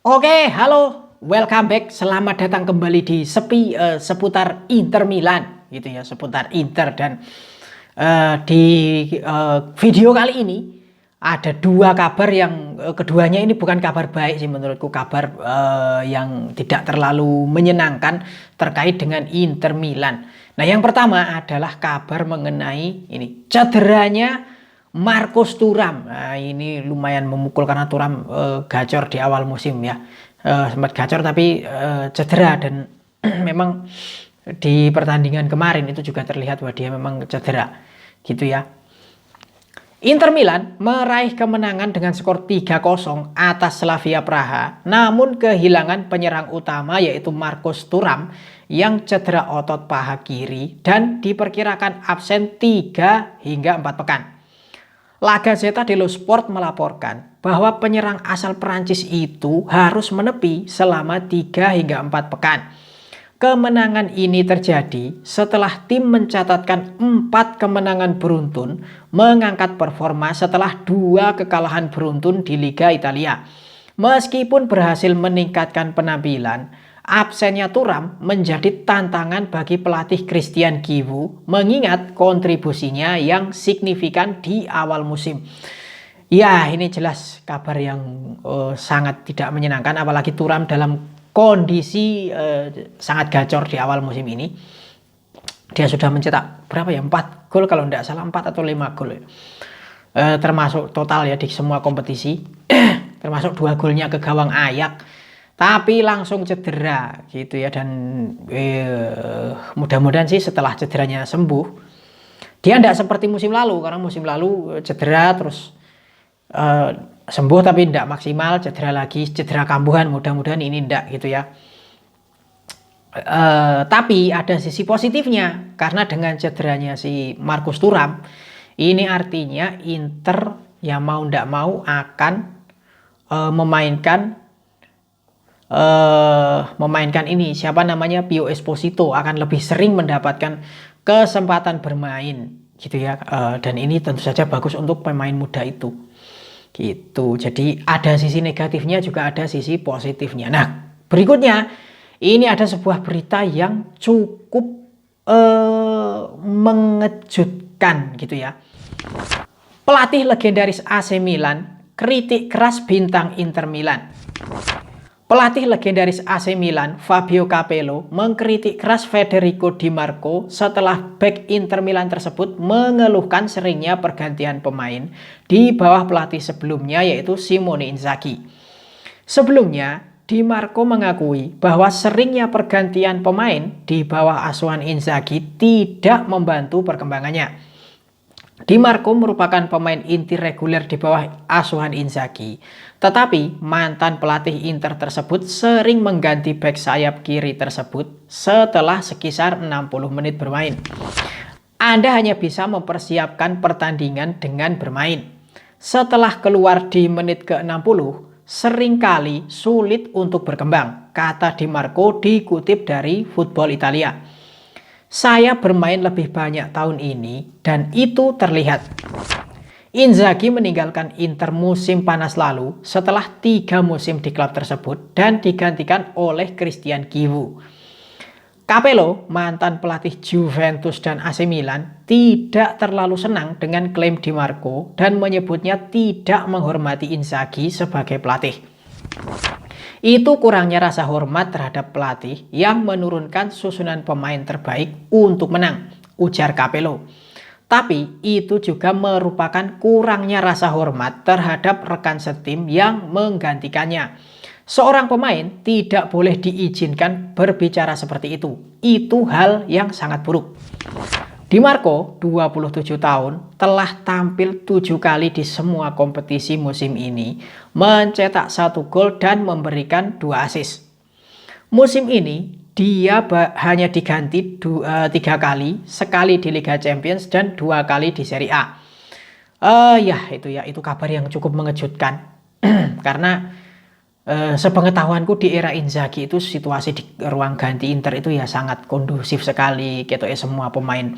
Oke, halo, welcome back. Selamat datang kembali di seputar Inter Milan, gitu ya, seputar Inter dan di video kali ini ada dua kabar yang keduanya ini bukan kabar baik sih menurutku, kabar yang tidak terlalu menyenangkan terkait dengan Inter Milan. Nah, yang pertama adalah kabar mengenai ini cederanya Marcus Thuram. Nah, ini lumayan memukul karena Thuram gacor di awal musim ya. Sempat gacor tapi cedera dan memang di pertandingan kemarin itu juga terlihat bahwa dia memang cedera gitu ya. Inter Milan meraih kemenangan dengan skor 3-0 atas Slavia Praha, namun kehilangan penyerang utama yaitu Marcus Thuram yang cedera otot paha kiri dan diperkirakan absen 3 hingga 4 pekan. La Gazzetta dello Sport melaporkan bahwa penyerang asal Prancis itu harus menepi selama 3 hingga 4 pekan. Kemenangan ini terjadi setelah tim mencatatkan 4 kemenangan beruntun, mengangkat performa setelah 2 kekalahan beruntun di Liga Italia. Meskipun berhasil meningkatkan penampilan, absennya Thuram menjadi tantangan bagi pelatih Christian Chivu mengingat kontribusinya yang signifikan di awal musim. Ya, ini jelas kabar yang sangat tidak menyenangkan, apalagi Thuram dalam kondisi sangat gacor di awal musim ini. Dia sudah mencetak berapa ya? 4 gol kalau tidak salah, 4 atau 5 gol. Termasuk total ya di semua kompetisi. Termasuk 2 golnya ke gawang Ajax. Tapi langsung cedera gitu ya, dan mudah-mudahan sih setelah cederanya sembuh dia tidak seperti musim lalu, karena musim lalu cedera terus sembuh tapi tidak maksimal, cedera lagi, cedera kambuhan. Mudah-mudahan ini tidak gitu ya. Tapi ada sisi positifnya, karena dengan cederanya si Marcus Thuram ini artinya Inter ya mau tidak mau akan memainkan ini siapa namanya Pio Esposito, akan lebih sering mendapatkan kesempatan bermain gitu ya. Dan ini tentu saja bagus untuk pemain muda itu gitu. Jadi ada sisi negatifnya juga ada sisi positifnya. Nah, berikutnya ini ada sebuah berita yang cukup mengejutkan gitu ya. Pelatih legendaris AC Milan kritik keras bintang Inter Milan. Pelatih legendaris AC Milan, Fabio Capello, mengkritik keras Federico Di Marco setelah bek Inter Milan tersebut mengeluhkan seringnya pergantian pemain di bawah pelatih sebelumnya yaitu Simone Inzaghi. Sebelumnya, Di Marco mengakui bahwa seringnya pergantian pemain di bawah asuhan Inzaghi tidak membantu perkembangannya. Di Marco merupakan pemain inti reguler di bawah asuhan Inzaghi. Tetapi mantan pelatih Inter tersebut sering mengganti bek sayap kiri tersebut setelah sekisar 60 menit bermain. Anda hanya bisa mempersiapkan pertandingan dengan bermain. Setelah keluar di menit ke-60, seringkali sulit untuk berkembang, kata Di Marco dikutip dari Football Italia. Saya bermain lebih banyak tahun ini dan itu terlihat. Inzaghi meninggalkan Inter musim panas lalu setelah 3 musim di klub tersebut dan digantikan oleh Christian Chivu. Capello, mantan pelatih Juventus dan AC Milan, tidak terlalu senang dengan klaim Di Marco dan menyebutnya tidak menghormati Inzaghi sebagai pelatih. Itu kurangnya rasa hormat terhadap pelatih yang menurunkan susunan pemain terbaik untuk menang, ujar Capello. Tapi itu juga merupakan kurangnya rasa hormat terhadap rekan setim yang menggantikannya. Seorang pemain tidak boleh diizinkan berbicara seperti itu. Itu hal yang sangat buruk. Di Marco, 27 tahun, telah tampil 7 kali di semua kompetisi musim ini, mencetak 1 gol dan memberikan 2 assist. Musim ini, dia hanya diganti 3 kali, sekali di Liga Champions dan 2 kali di Serie A. Itu kabar yang cukup mengejutkan. Karena sepengetahuanku di era Inzaghi itu situasi di ruang ganti Inter itu ya sangat kondusif sekali gitu ya, semua pemain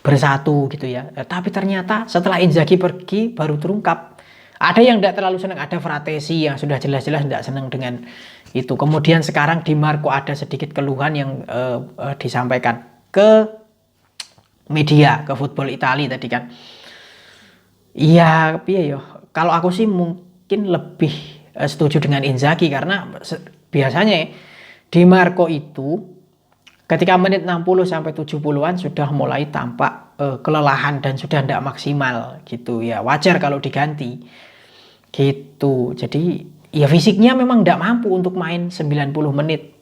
bersatu gitu ya. Tapi ternyata setelah Inzaghi pergi baru terungkap Ada yang tidak terlalu senang, ada Fratesi yang sudah jelas-jelas tidak senang dengan itu. Kemudian sekarang Di Marco ada sedikit keluhan yang disampaikan ke media, ke Football Italia tadi kan. Iya, piye yo. Kalau aku sih mungkin lebih setuju dengan Inzaghi karena biasanya Di Marco itu ketika menit 60 sampai 70-an sudah mulai tampak kelelahan dan sudah tidak maksimal gitu ya. Wajar kalau diganti gitu. Jadi ya fisiknya memang tidak mampu untuk main 90 menit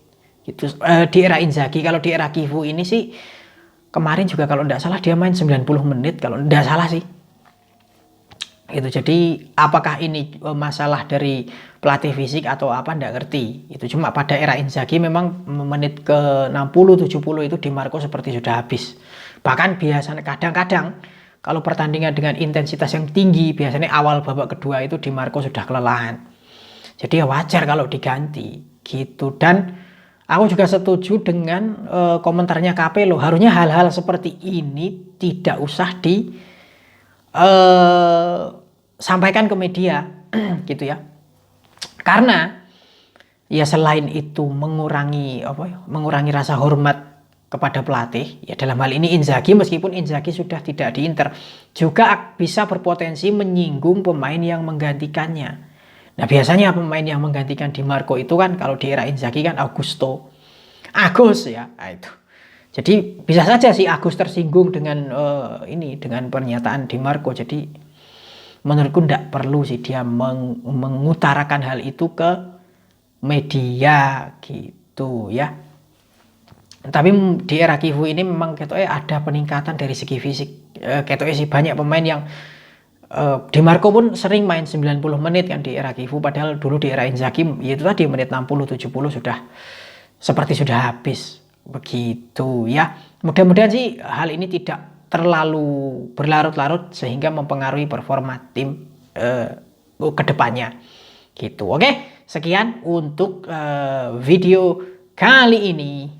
gitu. Di era Inzaghi, kalau di era Kivu ini sih kemarin juga kalau tidak salah dia main 90 menit kalau tidak salah sih. Itu jadi apakah ini masalah dari pelatih fisik atau apa tidak ngerti. Itu cuma pada era Inzaghi memang menit ke 60 70 itu Di Marco seperti sudah habis. Bahkan biasanya kadang-kadang kalau pertandingan dengan intensitas yang tinggi, biasanya awal babak kedua itu Di Marco sudah kelelahan. Jadi ya wajar kalau diganti gitu. Dan aku juga setuju dengan komentarnya Capello. Harusnya hal-hal seperti ini tidak usah sampaikan ke media gitu ya. Karena ya selain itu mengurangi rasa hormat kepada pelatih, ya dalam hal ini Inzaghi, meskipun Inzaghi sudah tidak di Inter, juga bisa berpotensi menyinggung pemain yang menggantikannya. Nah biasanya pemain yang menggantikan Di Marco itu kan kalau di era Inzaghi kan Agus ya. Nah, itu. Jadi bisa saja si Agus tersinggung dengan dengan pernyataan Di Marco. Jadi menurutku tidak perlu sih dia mengutarakan hal itu ke media gitu ya. Tapi di era Kivu ini memang ada peningkatan dari segi fisik. Sih banyak pemain yang Di Marco pun sering main 90 menit kan di era Kivu, padahal dulu di era Inzaghi itu tadi menit 60 70 seperti sudah habis begitu ya. Mudah-mudahan sih hal ini tidak terlalu berlarut-larut sehingga mempengaruhi performa tim ke depannya gitu. Oke, sekian untuk video kali ini.